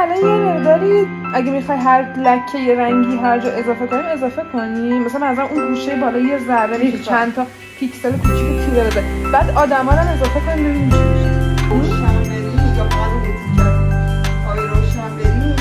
الان یه مقداری اگه میخوای هر لکه یه رنگی هر جا اضافه کنیم اضافه کنیم. مثلا از اون گوشه بالا یه ذره میشه چند تا پیکسل کوچیک تیره بده. بعد آدما رو هم اضافه کنیم ببینیم چی میشه. روشنبری یا قانون تیکه های روشنبری.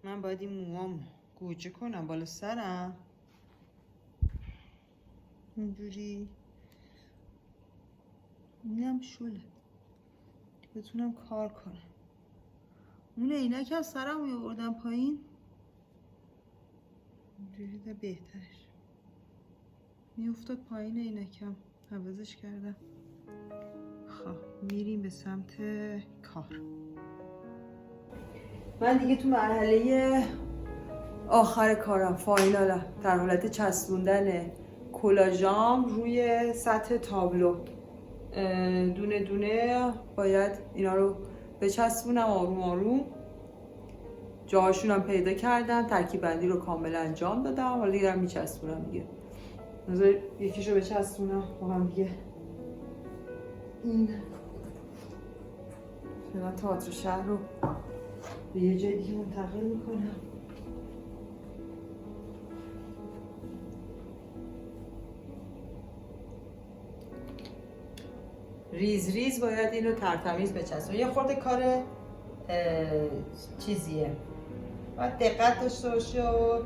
من باید این موام گوجه کنم بالا سرم اینجوری. اینم شله بتونم کار کنم. اون عینک هم سرم رو آوردم پایین اینجوری ده بهترش میافتاد پایین. عینکم عوضش کردم. خب میریم به سمت کار. من دیگه تو مرحله آخر کارم، فاینالم، در حالت چسبوندن کلاژام روی سطح تابلو. دونه دونه باید اینا رو بچسبونم آروم آروم. جاهاشون هم پیدا کردم، ترکیب بندی رو کامل انجام دادم. حالا دیگه دارم میچسبونم دیگه. بذار یکیشو بچسبونم با هم دیگه. این فعلا تئاتر شهر رو به یه جای دیگه منتقل میکنم. ریز ریز باید اینو ترتمیز بچسبونم. یه خورده کار چیزیه، باید دقت داشته باشه و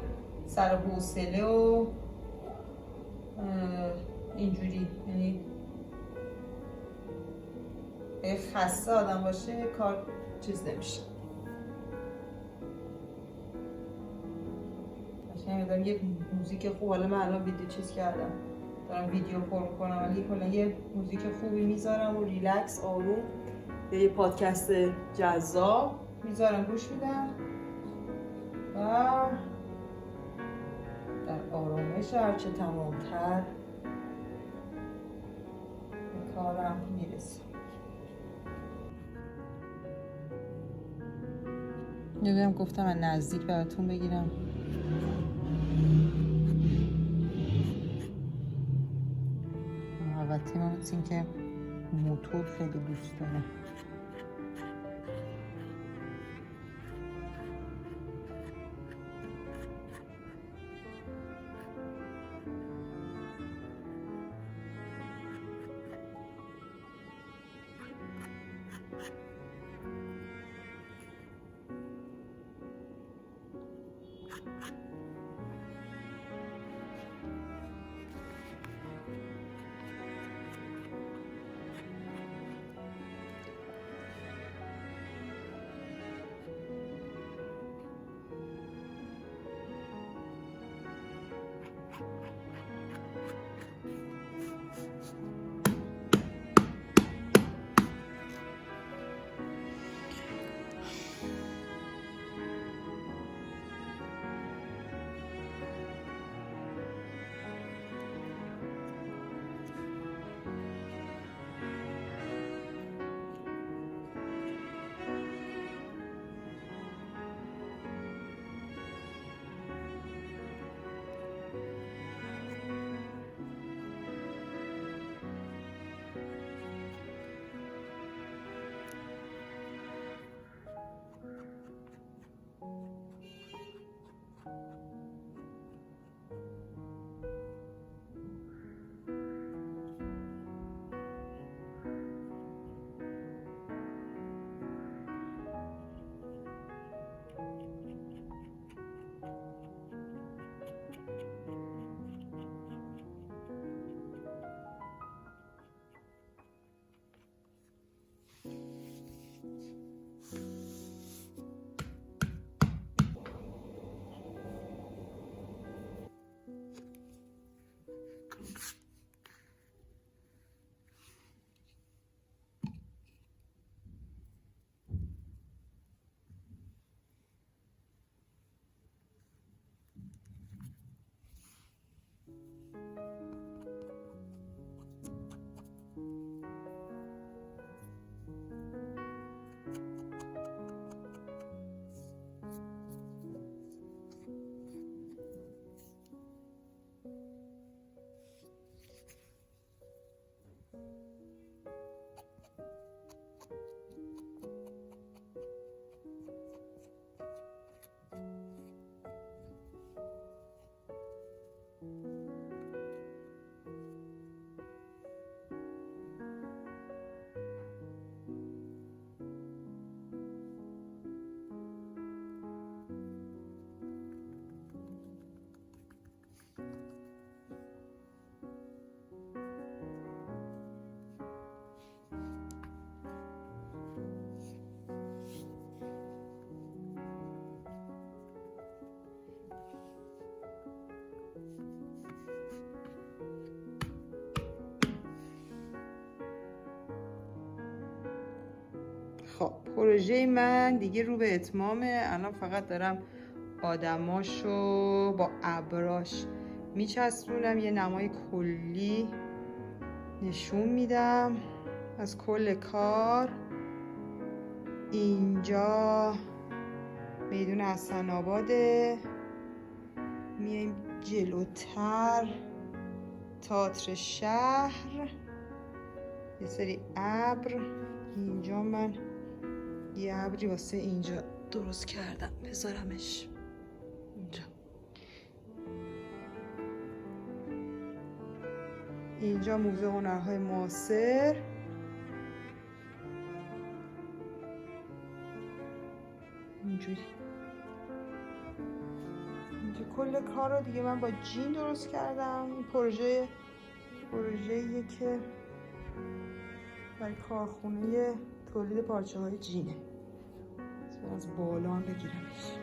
سر حوصله و اینجوری. یعنی خسته آدم باشه کار چیز نمیشه. دارم یه موزیک خوب، حالا من الان ویدیو چیز کردم دارم ویدیو پر کنم ولی کلا یه موزیک خوبی میذارم و ریلکس آروم یه پادکست جذاب میذارم گوش میدم و در آرامش هرچه تمامتر به کارم میرسم. نمیدونم گفتم من نزدیک براتون بگیرم. البته من این که موتور خیلی دوست دارم. خب پروژه من دیگه رو به اتمامه. الان فقط دارم آدماشو با ابراش میچسبونم، یه نمای کلی نشون میدم از کل کار. اینجا میدون حسن آباده، میایم جلوتر تئاتر شهر، یه سری ابر. اینجا من یه ابری واسه اینجا درست کردم، بذارمش اینجا. اینجا موزه هنرهای معاصر. اینجوری اینجا کل کار رو دیگه من با جین درست کردم. این پروژه‌ایه که برای کارخونه تولید پارچه های جینه. از بالا هم بگیرمش.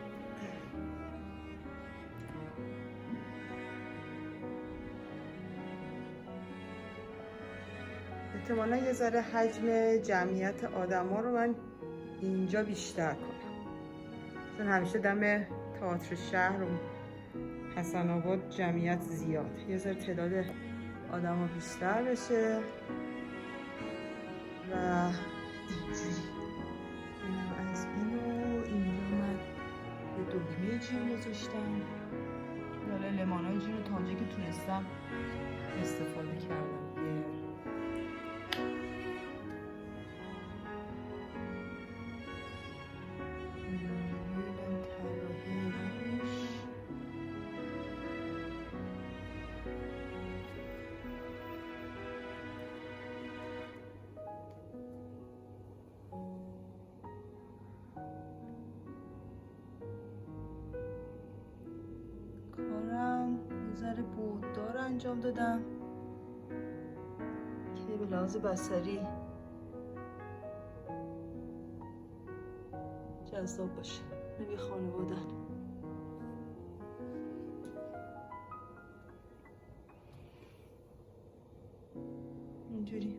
احتمالا یه ذره حجم جمعیت آدم ها رو من اینجا بیشتر کنم، چون همیشه دم تئاتر شهر و حسن آباد جمعیت زیاد، یه ذره تعداد آدم ها بیشتر بشه. و اینجوری اینم از اینو. اینجا من یه دکمه جین گذاشتم، برای لمانای جین رو تا اونجایی که تونستم استفاده کردم. یه ذره بوددار انجام دادم که به لحاظ بصری جذاب باشه. نبی خانوادن اینجوری